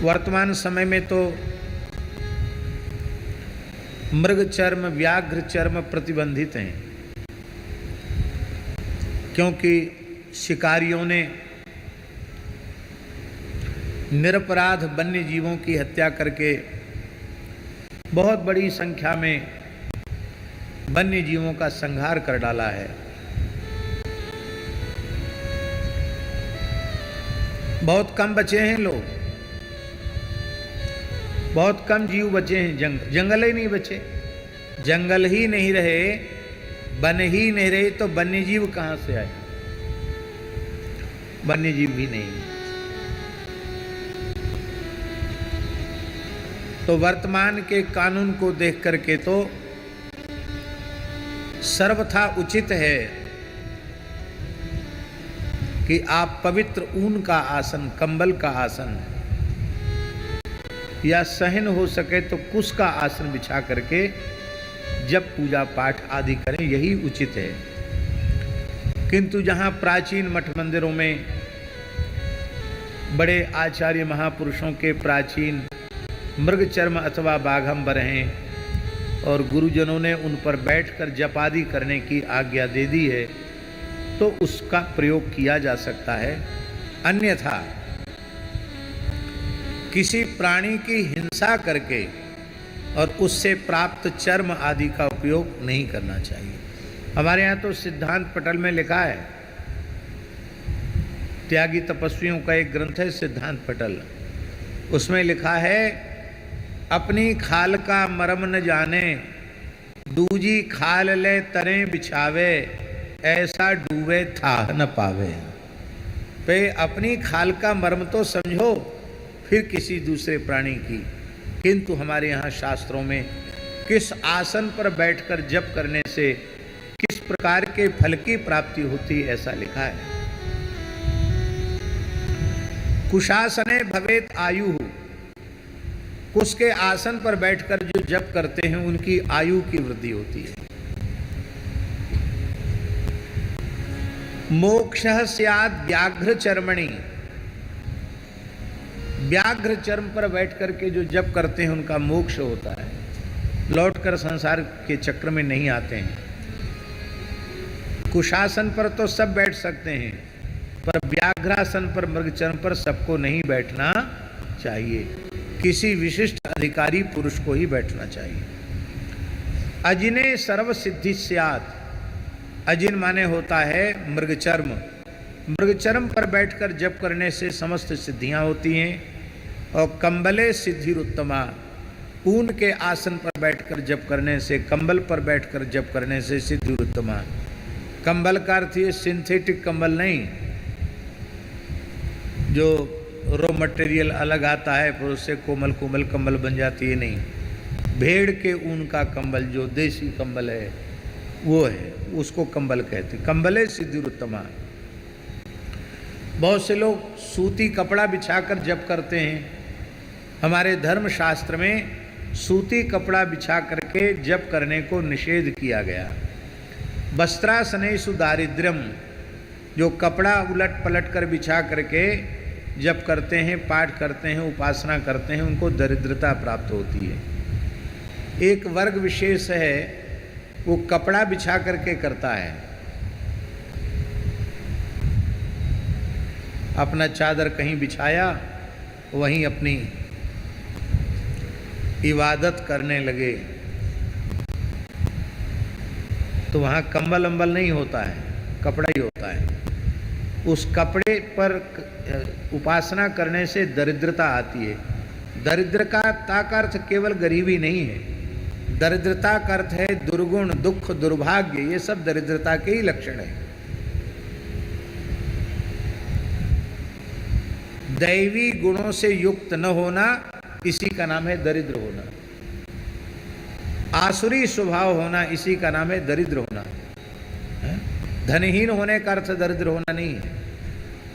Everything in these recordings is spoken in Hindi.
वर्तमान समय में तो मृग चर्म, व्याघ्र चर्म प्रतिबंधित हैं, क्योंकि शिकारियों ने निरपराध वन्य जीवों की हत्या करके बहुत बड़ी संख्या में वन्य जीवों का संहार कर डाला है। बहुत कम बचे हैं लोग, बहुत कम जीव बचे हैं। जंगल ही नहीं बचे। जंगल ही नहीं रहे, वन ही नहीं रहे, तो वन्य जीव कहां से आए? वन्य जीव भी नहीं। तो वर्तमान के कानून को देख करके तो सर्वथा उचित है कि आप पवित्र ऊन का आसन, कंबल का आसन या सहन हो सके तो कुश का आसन बिछा करके जब पूजा पाठ आदि करें, यही उचित है। किंतु जहाँ प्राचीन मठ मंदिरों में बड़े आचार्य महापुरुषों के प्राचीन मृग चर्म अथवा बाघंबर हैं और गुरुजनों ने उन पर बैठकर जप आदि करने की आज्ञा दे दी है, तो उसका प्रयोग किया जा सकता है। अन्यथा किसी प्राणी की हिंसा करके और उससे प्राप्त चर्म आदि का उपयोग नहीं करना चाहिए। हमारे यहाँ तो सिद्धांत पटल में लिखा है, त्यागी तपस्वियों का एक ग्रंथ है सिद्धांत पटल, उसमें लिखा है, अपनी खाल का मरम न जाने, दूजी खाल ले तरे बिछावे, ऐसा डूबे था न पावे। पे अपनी खाल का मर्म तो समझो, फिर किसी दूसरे प्राणी की। किंतु हमारे यहाँ शास्त्रों में किस आसन पर बैठकर जप करने से किस प्रकार के फल की प्राप्ति होती, ऐसा लिखा है। कुशासने भवेत आयु, कुश के आसन पर बैठकर जो जप करते हैं उनकी आयु की वृद्धि होती है। मोक्षः स्यात् व्याघ्र चर्मणि, व्याघ्र चर्म पर बैठ करके जो जप करते हैं उनका मोक्ष होता है, लौटकर संसार के चक्र में नहीं आते हैं। कुशासन पर तो सब बैठ सकते हैं, पर व्याघ्रासन पर, मृग चर्म पर सबको नहीं बैठना चाहिए। किसी विशिष्ट अधिकारी पुरुष को ही बैठना चाहिए। अजिने सर्व सिद्धि स्यात्, अजिन माने होता है मृगचर्म। मृगचर्म पर बैठकर जप करने से समस्त सिद्धियां होती हैं। और कंबले सिद्धिरुत्तमा, ऊन के आसन पर बैठकर जप करने से, कंबल पर बैठकर जप करने से सिद्धिरुत्तमा। कंबल का अर्थ ये सिंथेटिक कंबल नहीं, जो रॉ मटेरियल अलग आता है फिर उससे कोमल कोमल कंबल बन जाती है, नहीं। भेड़ के ऊन का कंबल जो देसी कंबल है वो है, उसको कंबल कहते हैं। कंबले सिद्धिरुत्तमा। बहुत से लोग सूती कपड़ा बिछाकर जप करते हैं। हमारे धर्म शास्त्र में सूती कपड़ा बिछा करके जप करने को निषेध किया गया। वस्त्रासनेषु दारिद्र्यम, जो कपड़ा उलट पलट कर बिछा करके जप करते हैं, पाठ करते हैं, उपासना करते हैं, उनको दरिद्रता प्राप्त होती है। एक वर्ग विशेष है, वो कपड़ा बिछा करके करता है, अपना चादर कहीं बिछाया, वहीं अपनी इबादत करने लगे, तो वहाँ कंबल अंबल नहीं होता है, कपड़ा ही होता है। उस कपड़े पर उपासना करने से दरिद्रता आती है। दरिद्रता का अर्थ केवल गरीबी नहीं है, दरिद्रता का अर्थ है दुर्गुण, दुख, दुर्भाग्य, ये सब दरिद्रता के ही लक्षण है। दैवी गुणों से युक्त न होना, इसी का नाम है दरिद्र होना। आसुरी स्वभाव होना, इसी का नाम है दरिद्र होना। धनहीन होने का अर्थ दरिद्र होना नहीं है।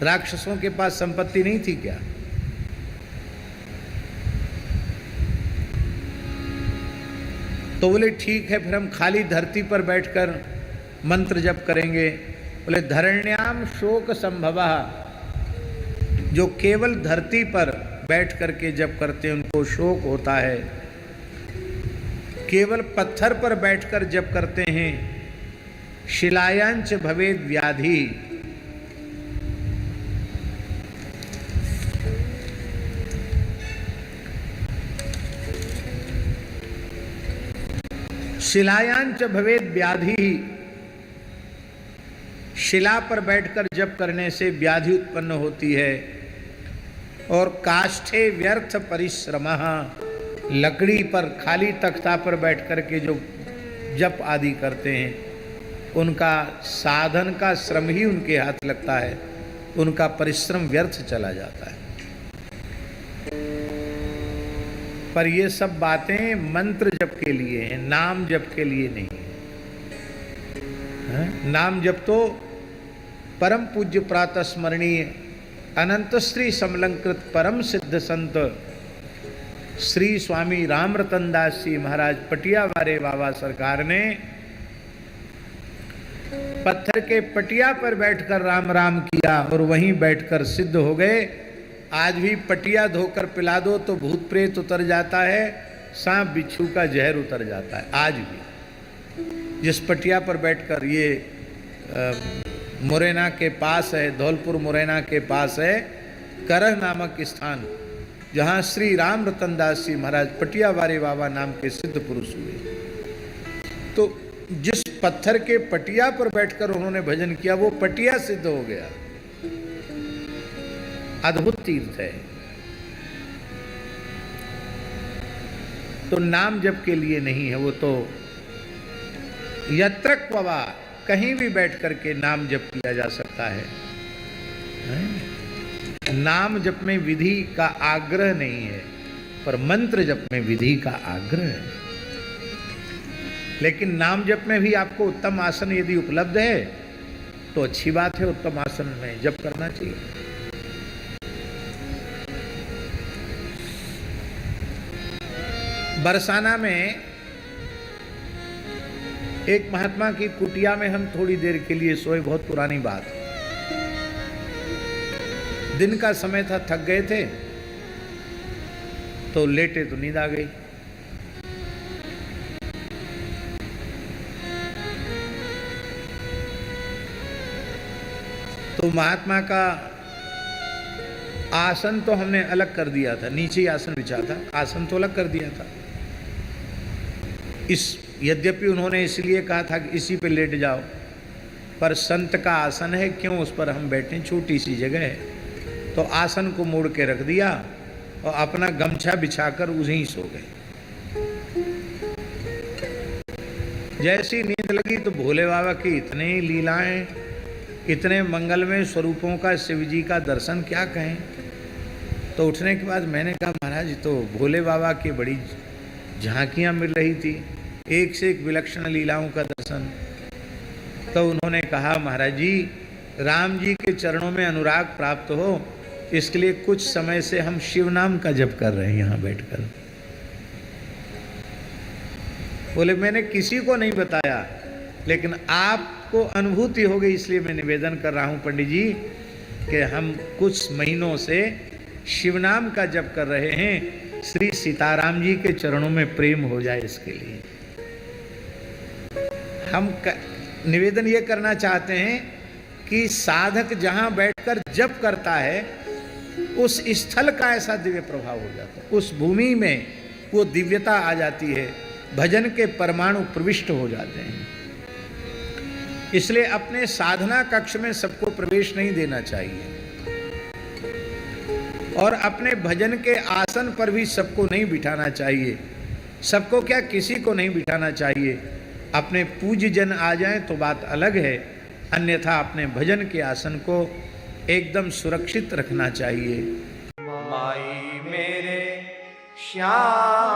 राक्षसों के पास संपत्ति नहीं थी क्या? तो बोले ठीक है, फिर हम खाली धरती पर बैठकर मंत्र जप करेंगे। बोले धरण्याम शोक संभवः, जो केवल धरती पर बैठ करके जप करते हैं उनको शोक होता है, केवल पत्थर पर बैठकर जप करते हैं शिलायांच भवेद व्याधि, शिलायांच भवेद व्याधि, शिला पर बैठकर जप करने से व्याधि उत्पन्न होती है। और काष्ठे व्यर्थ परिश्रमः, लकड़ी पर खाली तख्ता पर बैठकर के जो जप आदि करते हैं उनका साधन का श्रम ही उनके हाथ लगता है, उनका परिश्रम व्यर्थ चला जाता है। पर ये सब बातें मंत्र जप के लिए हैं, नाम जप के लिए नहीं है। नाम जप तो परम पूज्य प्रातः स्मरणीय अनंत श्री समलंकृत परम सिद्ध संत श्री स्वामी राम रतन दास जी महाराज पटिया वाले बाबा सरकार ने पत्थर के पटिया पर बैठकर राम राम किया और वहीं बैठकर सिद्ध हो गए। आज भी पटिया धोकर पिला दो तो भूत प्रेत उतर जाता है, सांप बिच्छू का जहर उतर जाता है। आज भी जिस पटिया पर बैठकर, ये मुरैना के पास है, धौलपुर मुरैना के पास है करह नामक स्थान, जहाँ श्री राम रतन दास जी महाराज पटिया वाले बाबा नाम के सिद्ध पुरुष हुए। तो जिस पत्थर के पटिया पर बैठकर उन्होंने भजन किया वो पटिया सिद्ध हो गया। अद्भुत तीर्थ है। तो नाम जप के लिए नहीं है, वो तो यत्र क्ववा, कहीं भी बैठ करके नाम जप किया जा सकता है। नाम जप में विधि का आग्रह नहीं है, पर मंत्र जप में विधि का आग्रह है। लेकिन नाम जप में भी आपको उत्तम आसन यदि उपलब्ध है तो अच्छी बात है, उत्तम आसन में जप करना चाहिए। बरसाना में एक महात्मा की कुटिया में हम थोड़ी देर के लिए सोए, बहुत पुरानी बात। दिन का समय था, थक गए थे तो लेटे तो नींद आ गई। तो महात्मा का आसन तो हमने अलग कर दिया था, नीचे ही आसन बिछा था, आसन तो अलग कर दिया था। यद्यपि उन्होंने इसलिए कहा था कि इसी पे लेट जाओ, पर संत का आसन है, क्यों उस पर हम बैठें, छोटी सी जगह है। तो आसन को मोड़ के रख दिया और अपना गमछा बिछाकर उसी सो गए। जैसी नींद लगी तो भोले बाबा की इतने लीलाएं, इतने मंगलमय स्वरूपों का, शिव जी का दर्शन क्या कहें। तो उठने के बाद मैंने कहा महाराज तो भोले बाबा की बड़ी झांकियां मिल रही थी, एक से एक विलक्षण लीलाओं का दर्शन। तो उन्होंने कहा महाराज जी, राम जी के चरणों में अनुराग प्राप्त हो, इसके लिए कुछ समय से हम शिव नाम का जप कर रहे हैं यहाँ बैठकर। बोले मैंने किसी को नहीं बताया, लेकिन आपको अनुभूति हो गई, इसलिए मैं निवेदन कर रहा हूँ पंडित जी कि हम कुछ महीनों से शिव नाम का जप कर रहे हैं, श्री सीताराम जी के चरणों में प्रेम हो जाए, इसके लिए हम निवेदन ये करना चाहते हैं कि साधक जहाँ बैठकर जप करता है उस स्थल का ऐसा दिव्य प्रभाव हो जाता है, उस भूमि में वो दिव्यता आ जाती है, भजन के परमाणु प्रविष्ट हो जाते हैं। इसलिए अपने साधना कक्ष में सबको प्रवेश नहीं देना चाहिए और अपने भजन के आसन पर भी सबको नहीं बिठाना चाहिए। सबको क्या, किसी को नहीं बिठाना चाहिए। अपने पूज्य जन आ जाएं तो बात अलग है, अन्यथा अपने भजन के आसन को एकदम सुरक्षित रखना चाहिए। माई मेरे श्याम